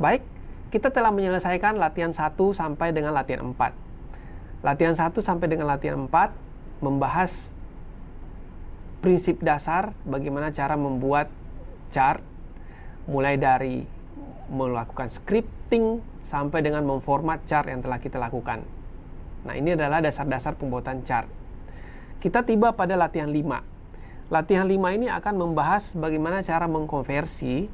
Baik, kita telah menyelesaikan latihan 1 sampai dengan latihan 4. Latihan 1 sampai dengan latihan 4 membahas prinsip dasar bagaimana cara membuat chart, mulai dari melakukan scripting sampai dengan memformat chart yang telah kita lakukan. Nah, ini adalah dasar-dasar pembuatan chart. Kita tiba pada latihan 5. Latihan 5 ini akan membahas bagaimana cara mengkonversi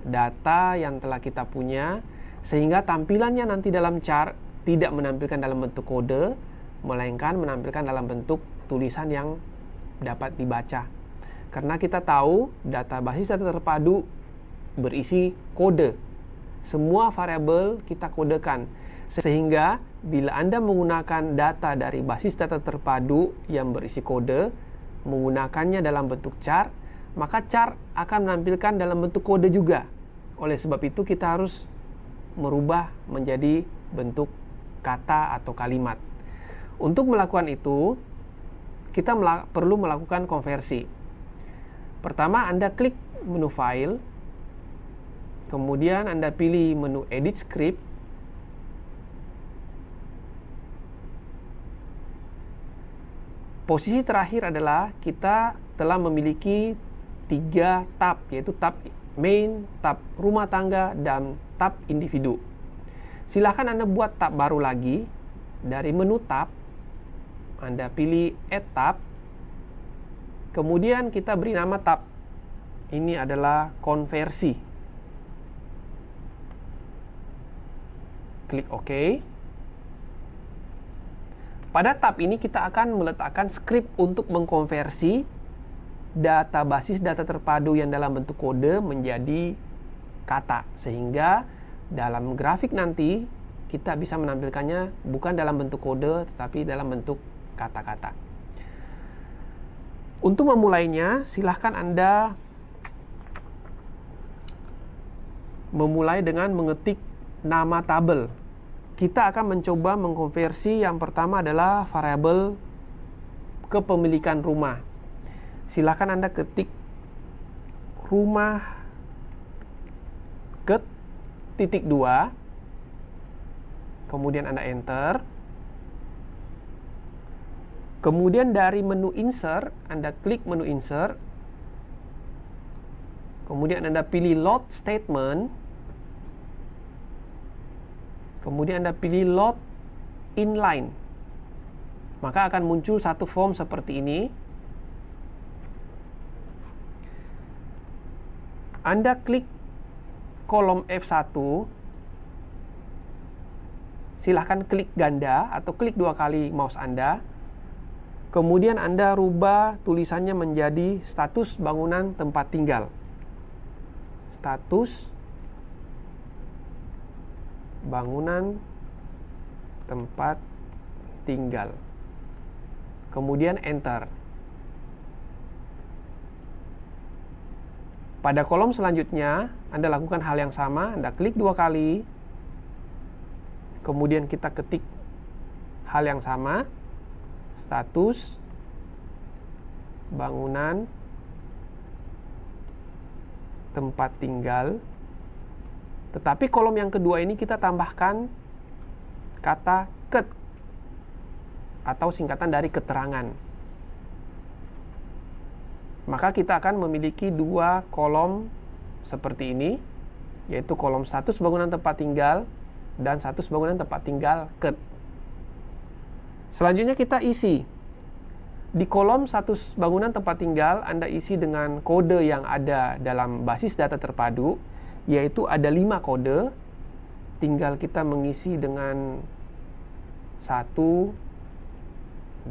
data yang telah kita punya sehingga tampilannya nanti dalam chart tidak menampilkan dalam bentuk kode, melainkan menampilkan dalam bentuk tulisan yang dapat dibaca. Karena kita tahu basis data terpadu berisi kode. Semua variabel kita kodekan. Sehingga bila Anda menggunakan data dari basis data terpadu yang berisi kode, menggunakannya dalam bentuk chart, maka chart akan menampilkan dalam bentuk kode juga. Oleh sebab itu kita harus merubah menjadi bentuk kata atau kalimat. Untuk melakukan itu, kita perlu melakukan konversi. Pertama, Anda klik menu File, kemudian Anda pilih menu Edit Script, posisi terakhir adalah kita telah memiliki 3 tab, yaitu tab main, tab rumah tangga, dan tab individu. Silahkan Anda buat tab baru lagi. Dari menu tab, Anda pilih Add Tab. Kemudian kita beri nama tab. Ini adalah konversi. Klik OK. Pada tab ini kita akan meletakkan script untuk mengkonversi basis data terpadu yang dalam bentuk kode menjadi kata, sehingga dalam grafik nanti kita bisa menampilkannya bukan dalam bentuk kode tetapi dalam bentuk kata-kata. Untuk memulainya, silahkan Anda memulai dengan mengetik nama tabel. Kita akan mencoba mengkonversi. Yang pertama adalah variabel kepemilikan rumah. Silahkan Anda ketik rumah ke titik 2, kemudian Anda enter. Kemudian dari menu insert, Anda klik menu insert, kemudian Anda pilih load statement, kemudian Anda pilih load inline. Maka akan muncul satu form seperti ini. Anda klik kolom F1, silahkan klik ganda atau klik 2 kali mouse Anda. Kemudian Anda rubah tulisannya menjadi status bangunan tempat tinggal. Status bangunan tempat tinggal. Kemudian enter. Pada kolom selanjutnya, Anda lakukan hal yang sama. Anda klik 2 kali. Kemudian kita ketik hal yang sama. Status bangunan tempat tinggal. Tetapi kolom yang kedua ini kita tambahkan kata ket atau singkatan dari keterangan. Maka kita akan memiliki 2 kolom seperti ini, yaitu kolom status bangunan tempat tinggal dan status bangunan tempat tinggal ket. Selanjutnya kita isi. Di kolom status bangunan tempat tinggal, Anda isi dengan kode yang ada dalam basis data terpadu, yaitu ada 5 kode. Tinggal kita mengisi dengan 1, 2,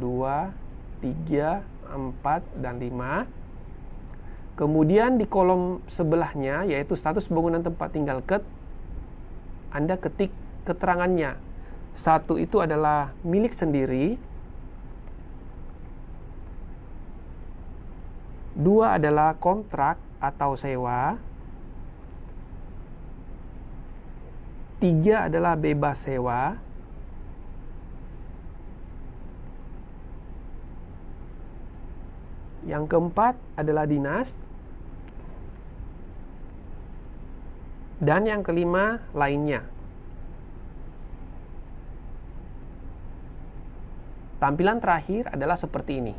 3, 4, dan 5. Kemudian di kolom sebelahnya, yaitu status bangunan tempat tinggal ket, Anda ketik keterangannya. 1 itu adalah milik sendiri, 2 adalah kontrak atau sewa, 3 adalah bebas sewa, yang keempat adalah dinas, Dan yang kelima, lainnya. Tampilan terakhir adalah seperti ini.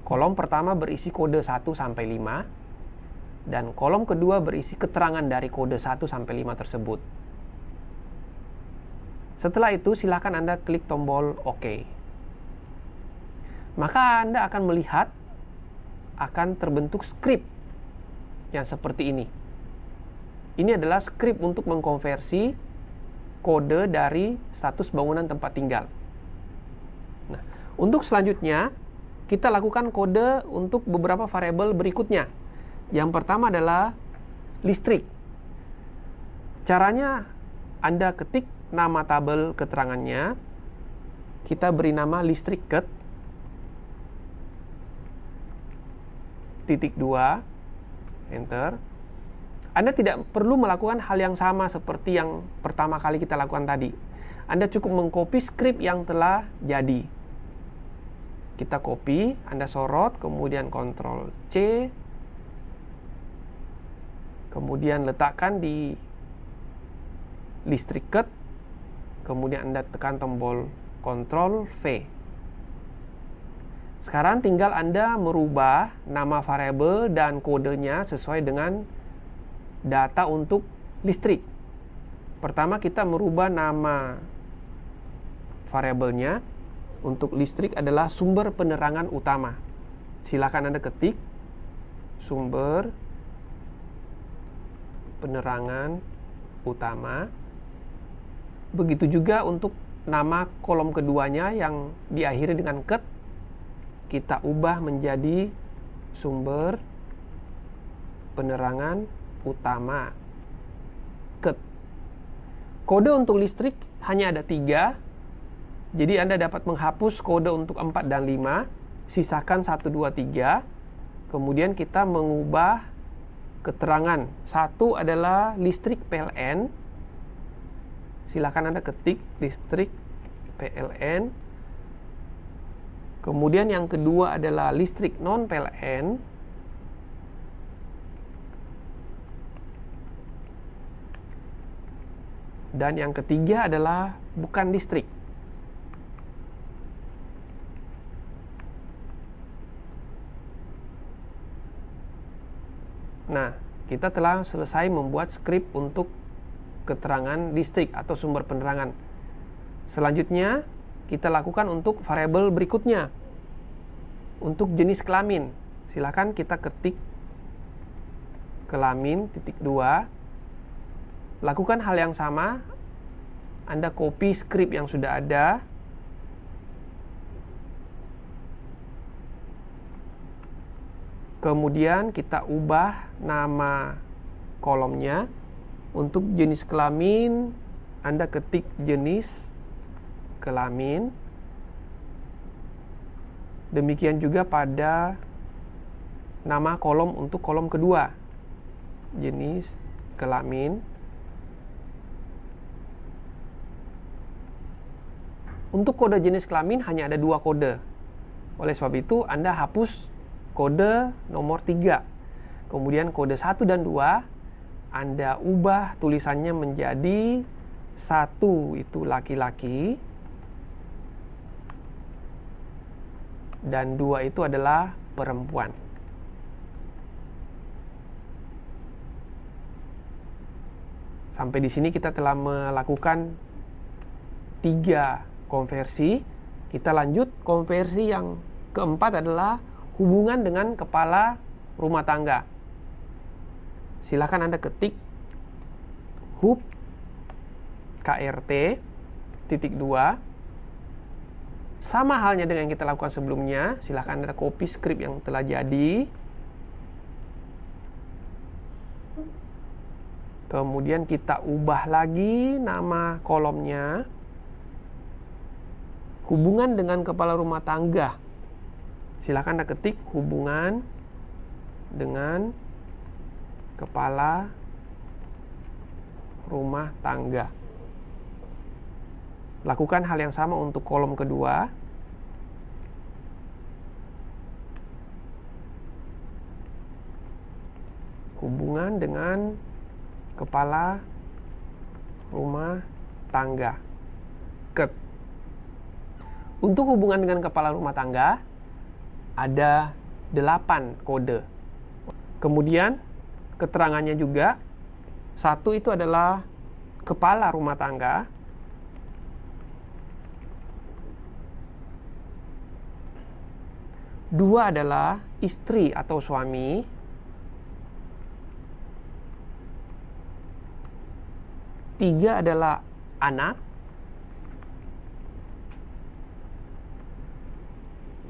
Kolom pertama berisi kode 1 sampai 5 dan kolom kedua berisi keterangan dari kode 1 sampai 5 tersebut. Setelah itu silakan Anda klik tombol OK. Maka Anda akan melihat akan terbentuk skrip yang seperti ini. Ini adalah skrip untuk mengkonversi kode dari status bangunan tempat tinggal. Nah, untuk selanjutnya kita lakukan kode untuk beberapa variabel berikutnya. Yang pertama adalah listrik. Caranya Anda ketik nama tabel keterangannya. Kita beri nama listrik ket titik 2, enter. Anda tidak perlu melakukan hal yang sama seperti yang pertama kali kita lakukan tadi. Anda cukup mengcopy skrip yang telah jadi. Kita copy, Anda sorot, kemudian Ctrl C, kemudian letakkan di listrik ket, kemudian Anda tekan tombol Ctrl V. Sekarang tinggal Anda merubah nama variabel dan kodenya sesuai dengan data untuk listrik. Pertama kita merubah nama variabelnya. Untuk listrik adalah sumber penerangan utama. Silakan Anda ketik sumber penerangan utama. Begitu juga untuk nama kolom keduanya yang diakhiri dengan ket, kita ubah menjadi sumber penerangan utama ket. Kode untuk listrik hanya ada 3. Jadi Anda dapat menghapus kode untuk 4 dan 5, sisakan 1, 2, 3. Kemudian kita mengubah keterangan. 1 adalah listrik PLN. Silakan Anda ketik listrik PLN. Kemudian yang kedua adalah listrik non PLN. Dan yang ketiga adalah bukan listrik. Nah, kita telah selesai membuat skrip untuk keterangan listrik atau sumber penerangan. Selanjutnya, kita lakukan untuk variabel berikutnya. Untuk jenis kelamin, silakan kita ketik kelamin titik 2. Lakukan hal yang sama. Anda copy skrip yang sudah ada. Kemudian kita ubah nama kolomnya. Untuk jenis kelamin, Anda ketik jenis kelamin. Demikian juga pada nama kolom untuk kolom kedua. Jenis kelamin. Untuk kode jenis kelamin hanya ada 2 kode. Oleh sebab itu, Anda hapus kode nomor 3. Kemudian kode 1 dan 2 Anda ubah tulisannya menjadi 1 itu laki-laki dan 2 itu adalah perempuan. Sampai di sini kita telah melakukan 3 konversi. Kita lanjut konversi yang keempat adalah hubungan dengan kepala rumah tangga. Silakan Anda ketik hub KRT titik 2. Sama halnya dengan yang kita lakukan sebelumnya. Silakan Anda copy skrip yang telah jadi. Kemudian kita ubah lagi nama kolomnya. Hubungan dengan kepala rumah tangga. Silakan Anda ketik hubungan dengan kepala rumah tangga. Lakukan hal yang sama untuk kolom kedua. Hubungan dengan kepala rumah tangga. Ket. Untuk hubungan dengan kepala rumah tangga ada 8 kode. Kemudian keterangannya juga, 1 itu adalah kepala rumah tangga. 2 adalah istri atau suami. 3 adalah anak.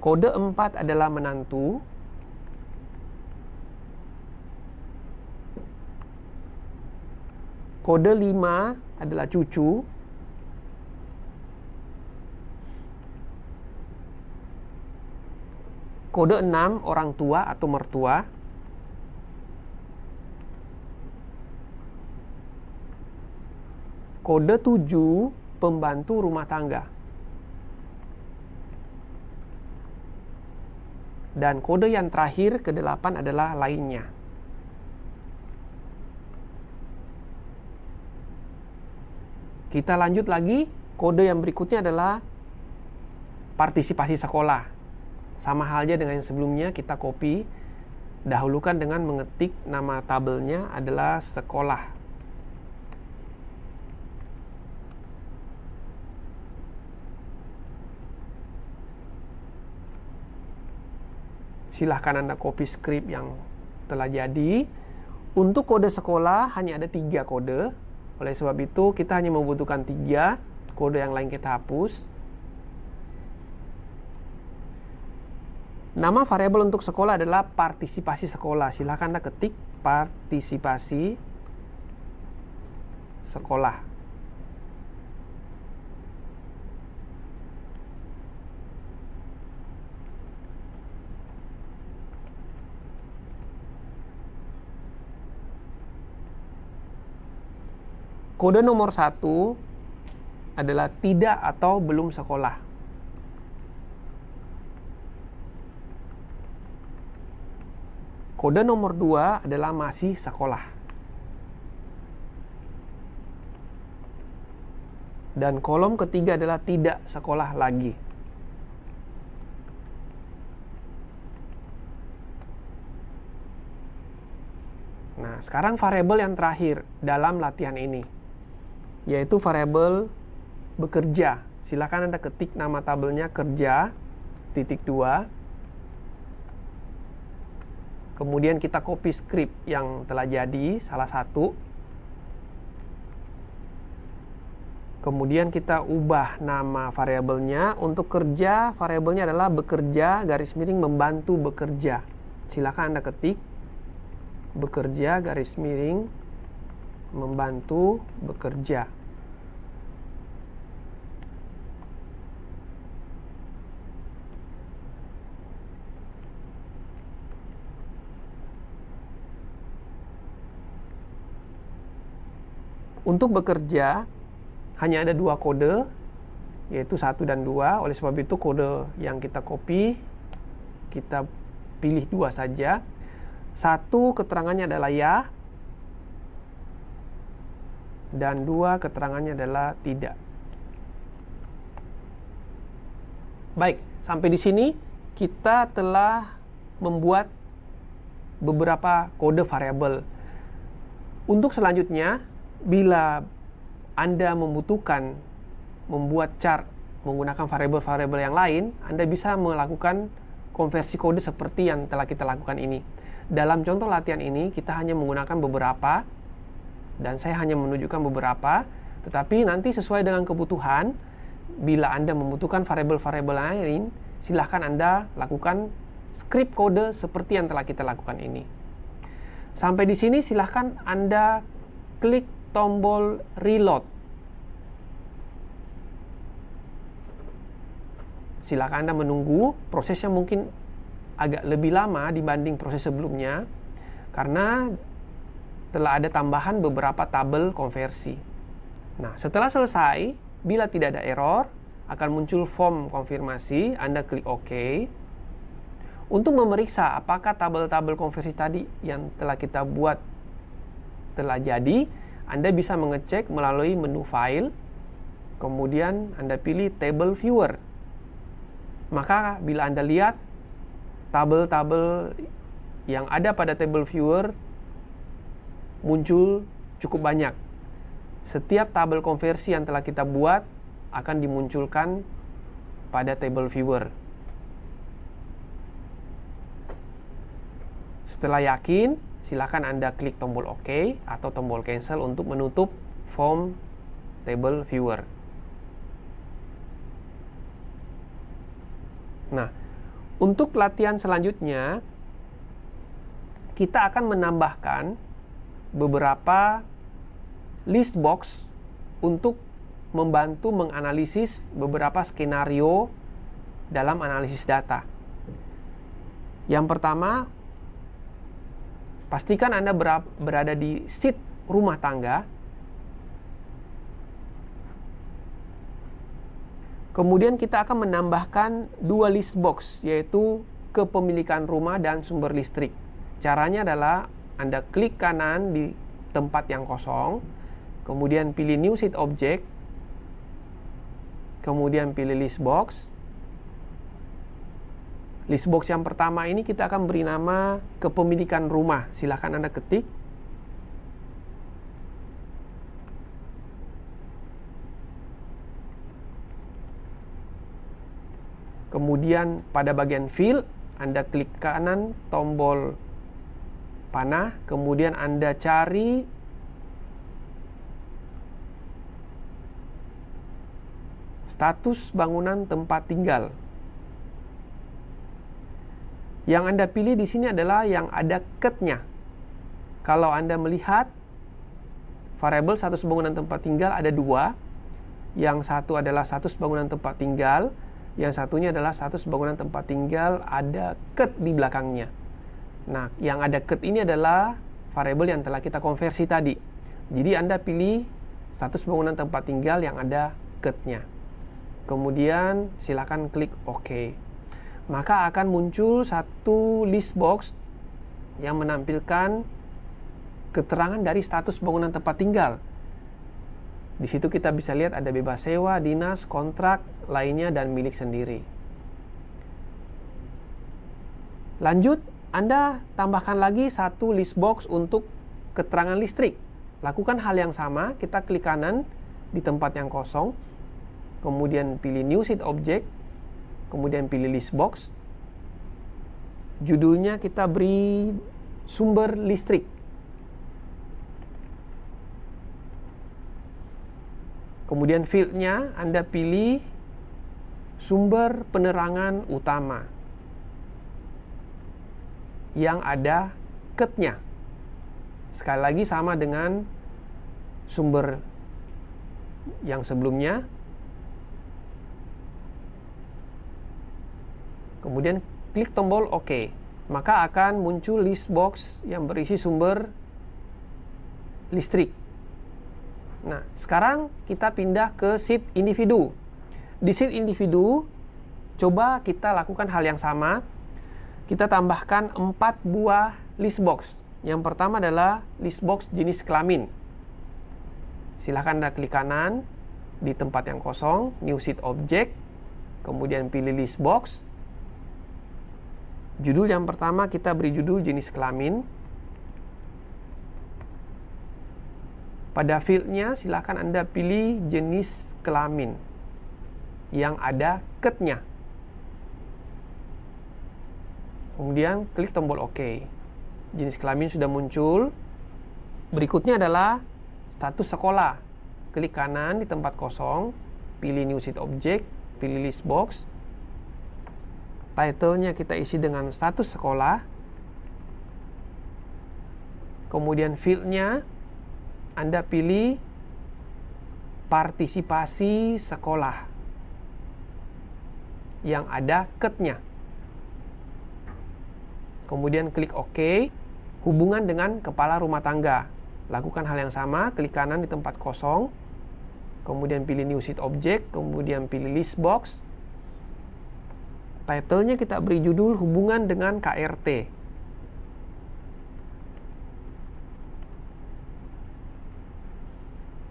Kode 4 adalah menantu. Kode 5 adalah cucu. Kode 6 orang tua atau mertua. Kode 7 pembantu rumah tangga. Dan kode yang terakhir ke-8 adalah lainnya. Kita lanjut lagi, kode yang berikutnya adalah partisipasi sekolah. Sama halnya dengan yang sebelumnya, kita copy. Dahulukan dengan mengetik nama tabelnya adalah sekolah. Silahkan Anda copy script yang telah jadi. Untuk kode sekolah hanya ada 3 kode. Oleh sebab itu kita hanya membutuhkan 3. Kode yang lain kita hapus. Nama variabel untuk sekolah adalah partisipasi sekolah. Silahkan Anda ketik partisipasi sekolah. Kode nomor 1 adalah tidak atau belum sekolah. Kode nomor 2 adalah masih sekolah. Dan kolom ketiga adalah tidak sekolah lagi. Nah, sekarang variabel yang terakhir dalam latihan ini, yaitu variabel bekerja. Silakan Anda ketik nama tabelnya kerja, titik 2. Kemudian kita copy script yang telah jadi, salah satu. Kemudian kita ubah nama variabelnya. Untuk kerja, variabelnya adalah bekerja, garis miring membantu bekerja. Silakan Anda ketik bekerja, garis miring membantu bekerja. Untuk bekerja hanya ada 2 kode, yaitu 1 dan 2. Oleh sebab itu kode yang kita copy, kita pilih 2 saja. 1 keterangannya adalah ya, dan 2 keterangannya adalah tidak. Baik, sampai di sini kita telah membuat beberapa kode variabel. Untuk selanjutnya, bila Anda membutuhkan membuat chart menggunakan variabel-variabel yang lain, Anda bisa melakukan konversi kode seperti yang telah kita lakukan ini. Dalam contoh latihan ini, kita hanya menggunakan beberapa, dan saya hanya menunjukkan beberapa, tetapi nanti sesuai dengan kebutuhan, bila Anda membutuhkan variabel-variabel lain, silahkan Anda lakukan script kode seperti yang telah kita lakukan ini. Sampai di sini silahkan Anda klik tombol reload. Silakan Anda menunggu, prosesnya mungkin agak lebih lama dibanding proses sebelumnya karena telah ada tambahan beberapa tabel konversi. Nah, setelah selesai, bila tidak ada error, akan muncul form konfirmasi. Anda klik OK. Untuk memeriksa apakah tabel-tabel konversi tadi yang telah kita buat telah jadi, Anda bisa mengecek melalui menu File, kemudian Anda pilih Table Viewer. Maka bila Anda lihat tabel-tabel yang ada pada Table Viewer muncul cukup banyak. Setiap tabel konversi yang telah kita buat akan dimunculkan pada Table Viewer. Setelah yakin, silakan Anda klik tombol OK atau tombol Cancel untuk menutup form Table Viewer. Nah, untuk latihan selanjutnya, kita akan menambahkan beberapa list box untuk membantu menganalisis beberapa skenario dalam analisis data. Yang pertama, pastikan Anda berada di sheet rumah tangga. Kemudian kita akan menambahkan dua list box, yaitu kepemilikan rumah dan sumber listrik. Caranya adalah Anda klik kanan di tempat yang kosong, kemudian pilih New Sheet Object, kemudian pilih list box. List box yang pertama ini kita akan beri nama kepemilikan rumah. Silahkan Anda ketik. Kemudian pada bagian fill, Anda klik kanan tombol panah, kemudian Anda cari status bangunan tempat tinggal. Yang Anda pilih di sini adalah yang ada ket-nya. Kalau Anda melihat variabel status bangunan tempat tinggal ada dua. Yang satu adalah status bangunan tempat tinggal, yang satunya adalah status bangunan tempat tinggal ada ket di belakangnya. Nah, yang ada ket ini adalah variabel yang telah kita konversi tadi. Jadi Anda pilih status bangunan tempat tinggal yang ada ket-nya. Kemudian silakan klik OK. Maka akan muncul satu list box yang menampilkan keterangan dari status bangunan tempat tinggal. Di situ kita bisa lihat ada bebas sewa, dinas, kontrak, lainnya, dan milik sendiri. Lanjut, Anda tambahkan lagi satu list box untuk keterangan listrik. Lakukan hal yang sama, kita klik kanan di tempat yang kosong, kemudian pilih New Sheet Object, kemudian pilih list box. Judulnya kita beri sumber listrik. Kemudian fieldnya Anda pilih sumber penerangan utama yang ada ket-nya. Sekali lagi sama dengan sumber yang sebelumnya. Kemudian klik tombol OK. Maka akan muncul list box yang berisi sumber listrik. Nah, sekarang kita pindah ke sheet individu. Di sheet individu, coba kita lakukan hal yang sama. Kita tambahkan 4 buah list box. Yang pertama adalah list box jenis kelamin. Silahkan Anda klik kanan di tempat yang kosong, New Sheet Object, kemudian pilih list box. Judul yang pertama kita beri judul jenis kelamin. Pada fieldnya silahkan Anda pilih jenis kelamin yang ada ket-nya. Kemudian klik tombol OK. Jenis kelamin sudah muncul. Berikutnya adalah status sekolah. Klik kanan di tempat kosong, pilih New Sheet Object, pilih list box. Title-nya kita isi dengan status sekolah. Kemudian field-nya Anda pilih partisipasi sekolah yang ada ket-nya. Kemudian klik OK. Hubungan dengan kepala rumah tangga. Lakukan hal yang sama, klik kanan di tempat kosong, kemudian pilih New Sheet Object, kemudian pilih list box. Title-nya kita beri judul hubungan dengan KRT.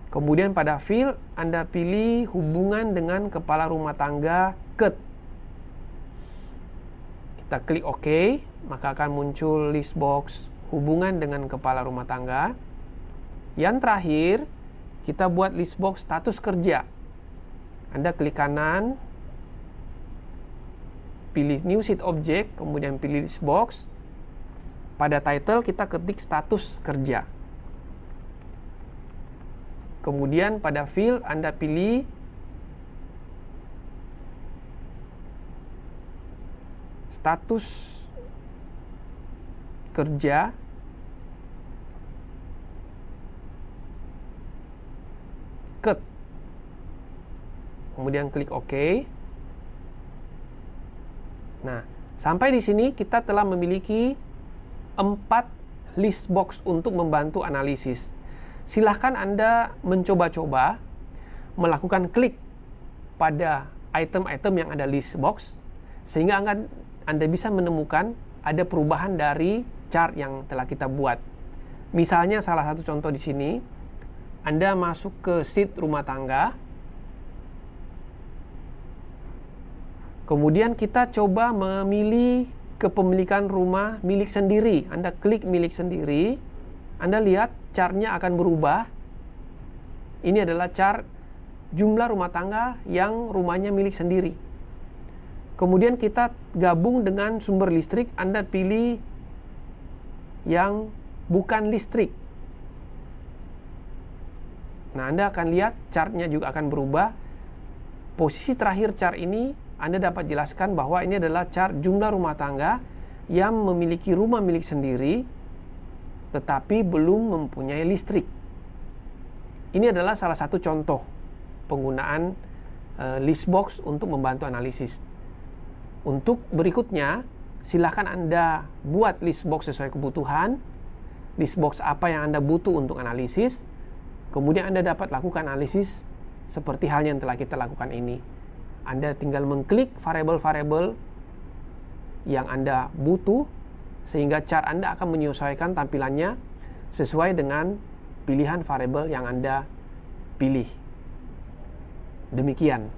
Kemudian pada field Anda pilih hubungan dengan kepala rumah tangga KET. Kita klik OK, maka akan muncul list box hubungan dengan kepala rumah tangga. Yang terakhir, kita buat list box status kerja. Anda klik kanan, pilih new sheet object, kemudian pilih list box. Pada title kita ketik status kerja. Kemudian pada field Anda pilih status kerja, KET. Kemudian klik OK. Nah, sampai di sini kita telah memiliki 4 list box untuk membantu analisis. Silahkan Anda mencoba-coba melakukan klik pada item-item yang ada list box, sehingga Anda bisa menemukan ada perubahan dari chart yang telah kita buat. Misalnya salah satu contoh di sini, Anda masuk ke sheet rumah tangga, kemudian kita coba memilih kepemilikan rumah milik sendiri. Anda klik milik sendiri, Anda lihat chartnya akan berubah. Ini adalah chart jumlah rumah tangga yang rumahnya milik sendiri. Kemudian kita gabung dengan sumber listrik, Anda pilih yang bukan listrik. Nah, Anda akan lihat chartnya juga akan berubah. Posisi terakhir chart ini Anda dapat jelaskan bahwa ini adalah chart jumlah rumah tangga yang memiliki rumah milik sendiri tetapi belum mempunyai listrik. Ini adalah salah satu contoh penggunaan list box untuk membantu analisis. Untuk berikutnya, silakan Anda buat list box sesuai kebutuhan. List box apa yang Anda butuh untuk analisis. Kemudian Anda dapat lakukan analisis seperti halnya yang telah kita lakukan ini. Anda tinggal mengklik variabel-variabel yang Anda butuh, sehingga chart Anda akan menyesuaikan tampilannya sesuai dengan pilihan variabel yang Anda pilih. Demikian.